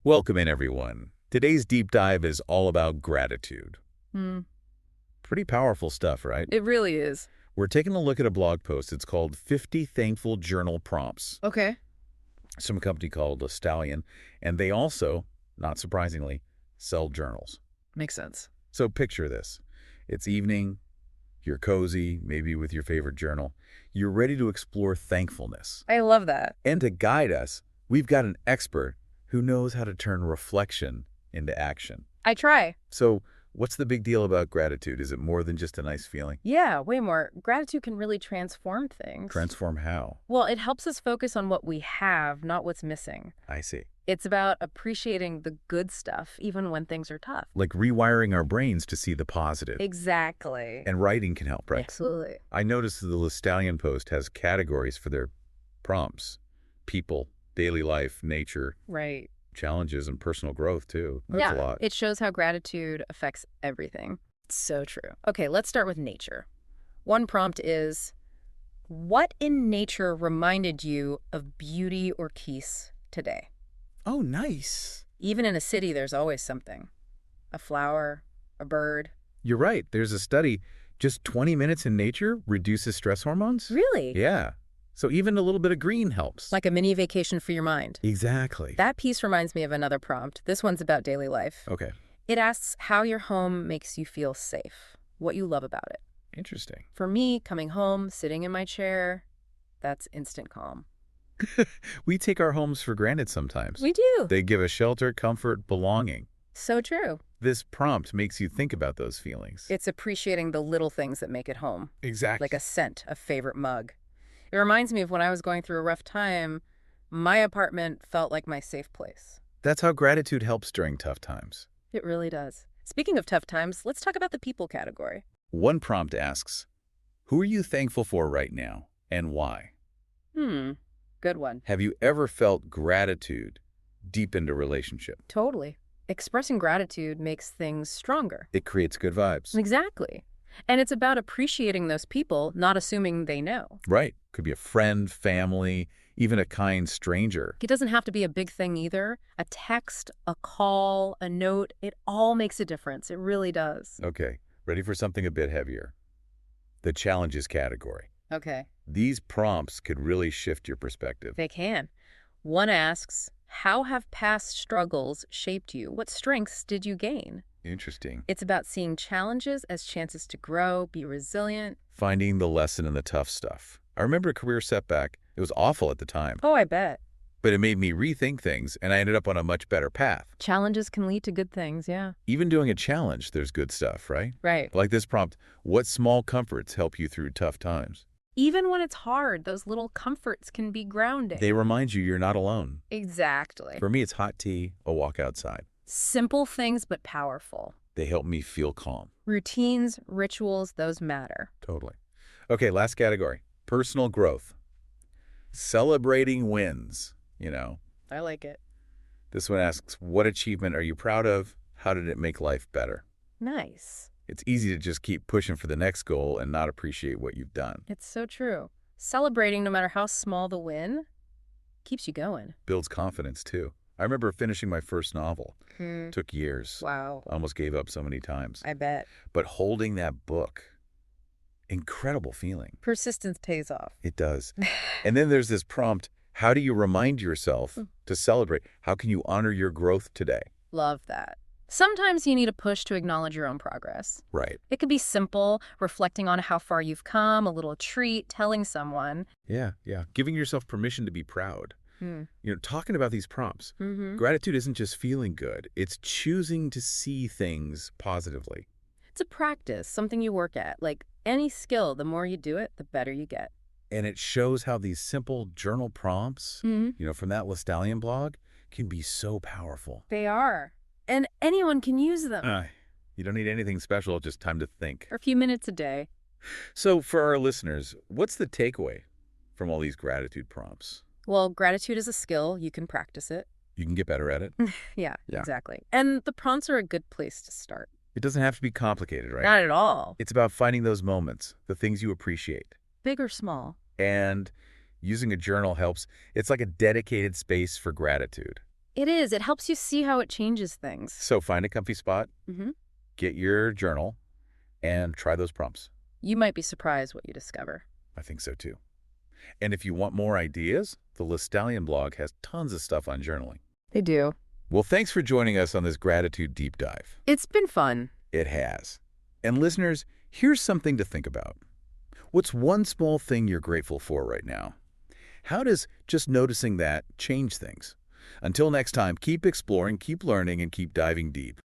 Welcome in, everyone. Today's deep dive is all about gratitude. Hmm. Pretty powerful stuff, right? It really is. We're taking a look at a blog post. It's called 50 Thankful Journal Prompts. Okay. Some company called Estallion, and they also, not surprisingly, sell journals. Makes sense. So picture this. It's evening, you're cozy, maybe with your favorite journal. You're ready to explore thankfulness. I love that. And to guide us, we've got an expert who knows how to turn reflection into action. I try. So what's the big deal about gratitude? Is it more than just a nice feeling? Yeah, way more. Gratitude can really transform things. Transform how? Well, it helps us focus on what we have, not what's missing. I see. It's about appreciating the good stuff, even when things are tough. Like rewiring our brains to see the positive. Exactly. And writing can help, right? Absolutely. I noticed that the Estallion post has categories for their prompts. People, daily life, nature, Right. challenges, and personal growth, too. That's Yeah, a lot. it shows how gratitude affects everything. So true. Okay, let's start with nature. One prompt is, what in nature reminded you of beauty or peace today? Oh, nice. Even in a city, there's always something. A flower, a bird. You're right. There's a study. Just 20 minutes in nature reduces stress hormones? Really? Yeah. So even a little bit of green helps. Like a mini vacation for your mind. Exactly. That piece reminds me of another prompt. This one's about daily life. Okay. It asks how your home makes you feel safe, what you love about it. Interesting. For me, coming home, sitting in my chair, that's instant calm. We take our homes for granted sometimes. We do. They give us shelter, comfort, belonging. So true. This prompt makes you think about those feelings. It's appreciating the little things that make it home, Exactly. like a scent, a favorite mug. It reminds me of when I was going through a rough time, my apartment felt like my safe place. That's how gratitude helps during tough times. It really does. Speaking of tough times, let's talk about the people category. One prompt asks, who are you thankful for right now and why? Good one. Have you ever felt gratitude deep into a relationship? Totally. Expressing gratitude makes things stronger. It creates good vibes. Exactly. And it's about appreciating those people, not assuming they know. Right. Could be a friend, family, even a kind stranger. It doesn't have to be a big thing either. A text, a call, a note, it all makes a difference. It really does. Okay. Ready for something a bit heavier? The challenges category. Okay. These prompts could really shift your perspective. They can. One asks, how have past struggles shaped you? What strengths did you gain? Interesting. It's about seeing challenges as chances to grow, be resilient. Finding the lesson in the tough stuff. I remember a career setback. It was awful at the time, Oh, I bet. but it made me rethink things, and I ended up on a much better path. Challenges can lead to good things, yeah. Even doing a challenge, there's good stuff, right? Right. Like this prompt, what small comforts help you through tough times? Even when it's hard, those little comforts can be grounding. They remind you you're not alone. Exactly. For me, it's hot tea, a walk outside. Simple things, but powerful. They help me feel calm. Routines, rituals, those matter. Totally. Okay, last category, personal growth. Celebrating wins, I like it. This one asks, what achievement are you proud of? How did it make life better? Nice. It's easy to just keep pushing for the next goal and not appreciate what you've done. It's so true. Celebrating, no matter how small the win, keeps you going. Builds confidence, too. I remember finishing my first novel. Hmm. Took years. Wow. Almost gave up so many times. I bet. But holding that book, incredible feeling. Persistence pays off. It does. And then there's this prompt, how do you remind yourself to celebrate? How can you honor your growth today? Love that. Sometimes you need a push to acknowledge your own progress. Right. It could be simple, reflecting on how far you've come, a little treat, telling someone. Yeah. Giving yourself permission to be proud. Talking about these prompts. Gratitude isn't just feeling good. It's choosing to see things positively. It's a practice, something you work at. Like any skill, the more you do it, the better you get. And it shows how these simple journal prompts, from that Estallion blog, can be so powerful. They are. And anyone can use them. You don't need anything special, just time to think. For a few minutes a day. So for our listeners, what's the takeaway from all these gratitude prompts? Well, gratitude is a skill. You can practice it. You can get better at it. Yeah, exactly. And the prompts are a good place to start. It doesn't have to be complicated, right? Not at all. It's about finding those moments, the things you appreciate. Big or small. And using a journal helps. It's like a dedicated space for gratitude. It is. It helps you see how it changes things. So find a comfy spot, Hmm. get your journal, and try those prompts. You might be surprised what you discover. I think so too. And if you want more ideas, the Estallion blog has tons of stuff on journaling. They do. Well, thanks for joining us on this gratitude deep dive. It's been fun. It has. And listeners, here's something to think about. What's one small thing you're grateful for right now? How does just noticing that change things? Until next time, keep exploring, keep learning, and keep diving deep.